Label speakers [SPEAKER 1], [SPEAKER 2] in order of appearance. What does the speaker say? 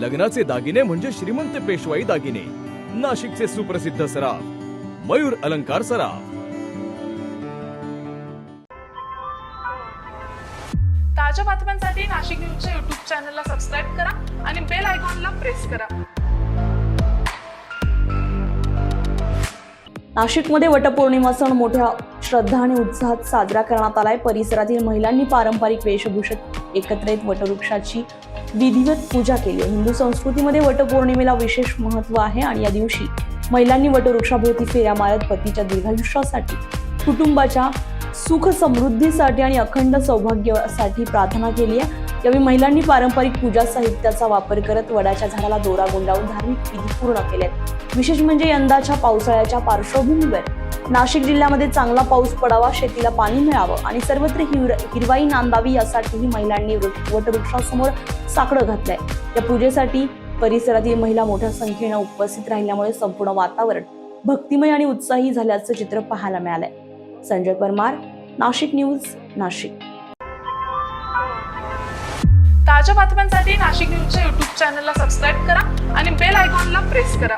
[SPEAKER 1] लग्नाचे दागिने म्हणजे श्रीमंत पेशवाई दागिने, नाशिकचे सुप्रसिद्ध सराफ मयूर अलंकार सराफ।
[SPEAKER 2] ताज्या बातम्यांसाठी नाशिक न्यूजच्या YouTube चॅनलला सबस्क्राईब करा आणि बेल आयकॉनला प्रेस करा।
[SPEAKER 3] नाशिकमध्ये वटपौर्णिमा सण मोठ्या श्रद्धा आणि उत्साहात साजरा करण्यात आलाय। परिसरातील महिलांनी पारंपरिक वेशभूषेत एकत्र येत वटवृक्षाची विधिवत पूजा केली। हिंदू संस्कृतीमध्ये वटपौर्णिमेला विशेष महत्त्व आहे आणि या दिवशी महिलांनी वटवृक्षाभोवती फेऱ्या मारत पतीच्या दीर्घायुष्यासाठी, कुटुंबाच्या सुख समृद्धीसाठी आणि अखंड सौभाग्यासाठी प्रार्थना केली आहे। यावेळी महिलांनी पारंपरिक पूजा साहित्याचा वापर करत वडाच्या झाडाला दोरा गुंडाळून धार्मिक विधी पूर्ण केलेत। विशेष म्हणजे यंदाच्या पावसाळ्याच्या पार्श्वभूमीवर नाशिक जिल्ह्यामध्ये चांगला पाऊस पडावा, शेतीला पाणी मिळावं आणि सर्वत्र हिरवाई नांदावी यासाठीही महिलांनी वटवृक्षासमोर साकडं घातलंय। या पूजेसाठी परिसरातील महिला मोठ्या संख्येने उपस्थित राहिल्यामुळे संपूर्ण वातावरण भक्तिमय आणि उत्साही झाल्याचं चित्र पाहायला मिळालंय। संजय परमार, नाशिक न्यूज, नाशिक।
[SPEAKER 2] ताज्या बातम्यांसाठी नाशिक न्यूजच्या YouTube चॅनलला सबस्क्राईब करा आणि बेल आयकॉनला प्रेस करा।